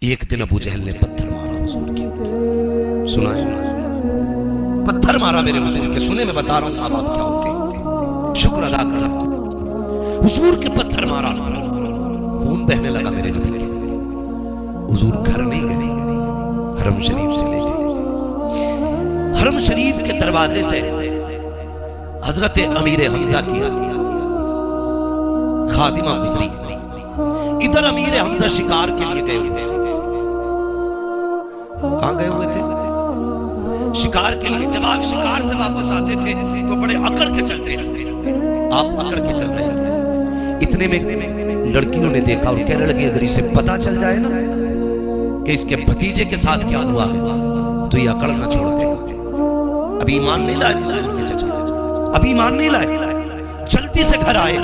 ایک دن ابو جہل نے پتھر مارا حضور کے، سنا ہے؟ پتھر مارا میرے حضور کے، سنے میں بتا رہا ہوں ماں باپ کیا ہوتے ہیں، شکر ادا کرنا۔ حضور کے پتھر مارا، خون بہنے لگا میرے نبی کے۔ حضور گھر نہیں گئے، حرم شریف چلے گئے۔ حرم شریف کے دروازے سے حضرت امیر حمزہ کی خادمہ گزری، ادھر امیر حمزہ شکار کے لیے گئے ہوئے تھے۔ کہاں گئے ہوئے تھے؟ شکار کے لیے۔ جب آپ شکار سے واپس آتے تھے تو بڑے اکڑ کے چلتے تھے، آپ اکڑ کے چل رہے تھے۔ اتنے میں لڑکیوں نے دیکھا اور کہنے لگی اگر اسے پتا چل جائے نا کہ اس کے بھتیجے کے ساتھ کیا ہوا ہے تو یہ اکڑ نہ چھوڑ دے گا۔ ابھی ایمان نہیں لائے تھے ان کے چچا، ابھی ایمان نہیں لائے، جلدی سے گھر آئے۔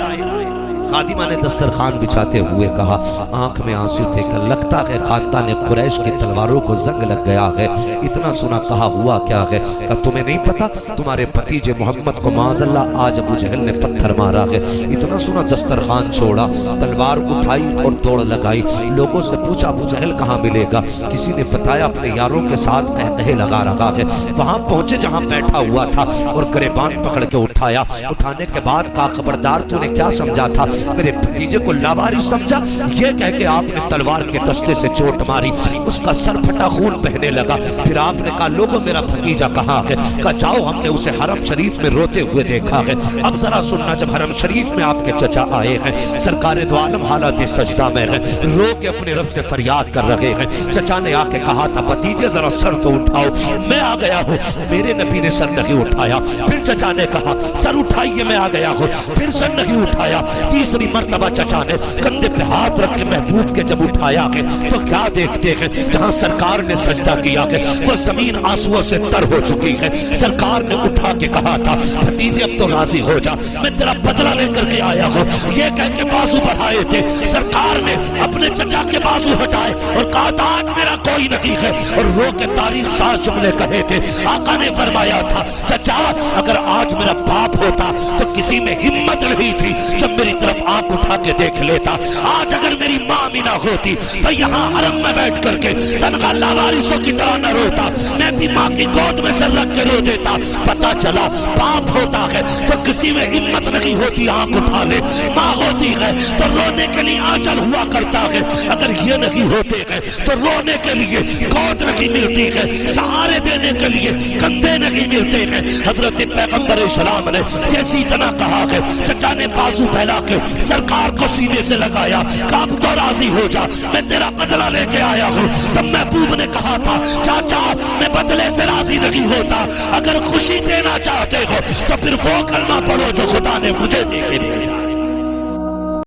خادمہ نے دسترخوان بچھاتے ہوئے کہا، آنکھ میں آنسو تھے کہ لگتا ہے خاندان قریش کی تلواروں کو زنگ لگ گیا ہے۔ اتنا سنا، کہا ہوا کیا ہے؟ کہ تمہیں نہیں پتا تمہارے بھتیجے محمد کو معاذ اللہ آج ابو جہل نے پتھر مارا ہے۔ اتنا سنا دسترخوان چھوڑا، تلوار اٹھائی اور دوڑ لگائی۔ لوگوں سے پوچھا ابو جہل کہاں ملے گا؟ کسی نے بتایا اپنے یاروں کے ساتھ قہقہے لگا رہا ہے۔ وہاں پہنچے جہاں بیٹھا ہوا تھا اور گریبان پکڑ کے اٹھایا۔ اٹھانے کے بعد کہا خبردار تو نے کیا سمجھا تھا؟ میرے بھتیجے کو لاوارث سمجھا؟ یہ کہہ کے آپ نے تلوار کے دستے سے چوٹ ماری، اس کا سر پھٹا، خون بہنے لگا۔ پھر آپ نے کہا لوگوں میرا بھتیجا کہاں ہے؟ کہا جاؤ ہم نے اسے حرم شریف میں روتے ہوئے دیکھا ہے۔ اب ذرا سننا، جب حرم شریف میں آپ کے چچا آئے ہیں، سرکار دو عالم حالات سجدہ میں ہیں، رو کے اپنے رب سے فریاد کر رہے ہیں۔ چچا نے آ کے کہا تھا بھتیجے ذرا سر تو اٹھاؤ، میں آ گیا ہوں۔ میرے نبی نے سر نہیں اٹھایا۔ پھر چچا نے کہا سر اٹھائیے، میں آ گیا ہوں۔ پھر سر نہیں اٹھایا۔ تیسری مرتبہ چچا نے کندھے پہ ہاتھ رکھ کے محبوب کے جب اٹھایا کہ تو کیا دیکھتے ہیں؟ جہاں سرکار نے سجدہ کیا کہ وہ زمین آنسوؤں سے تر ہو چکی ہے۔ سرکار نے اٹھا کے کہا تھا بھتیجے اب تو راضی ہو جا، میں تیرا بدلہ لے کر کے آیا ہوں۔ یہ کہہ کے بازو بڑھائے تھے، سرکار نے اپنے چچا کے بازو ہٹائے اور کہا آج میرا کوئی نہیں ہے، اور رو کے تاریخ ساز جملے کہے تھے۔ آقا نے فرمایا تھا چچا اگر آج میرا باپ ہوتا تو کسی میں ہمت نہیں تھی جب میری طرف آنکھ اٹھا کے دیکھ لیتا۔ آج اگر میری ماں بھی نہ ہوتی تو یہاں حرم میں بیٹھ کر کے تنہا لاوارثوں کی طرح نہ روتا، میں بھی ماں کی گود میں سر رکھ کے رو دیتا۔ پتا چلا باپ ہوتا ہے تو کسی میں ہمت نہیں ہوتی آنکھ اٹھا لے، ماں ہوتی ہے تو رونے کے لیے آنچل ہوا کرتا ہے، اگر یہ نہیں ہوتے ہیں تو رونے کے لیے گود نہیں ملتی ہے، سہارے دینے کے لیے کندھے نہیں ملتے ہیں۔ حضرت پیغمبر اسلام نے جیسی طرح کہا ہے، چچا نے بازو پھیلا کے سرکار کو سینے سے لگایا، کہا اب تو راضی ہو جا، میں تیرا بدلہ لے کے آیا ہوں۔ تب محبوب نے کہا تھا چاچا میں بدلے سے راضی نہیں ہوتا، اگر خوشی دینا چاہتے ہو تو پھر وہ کلمہ پڑھو جو خدا نے مجھے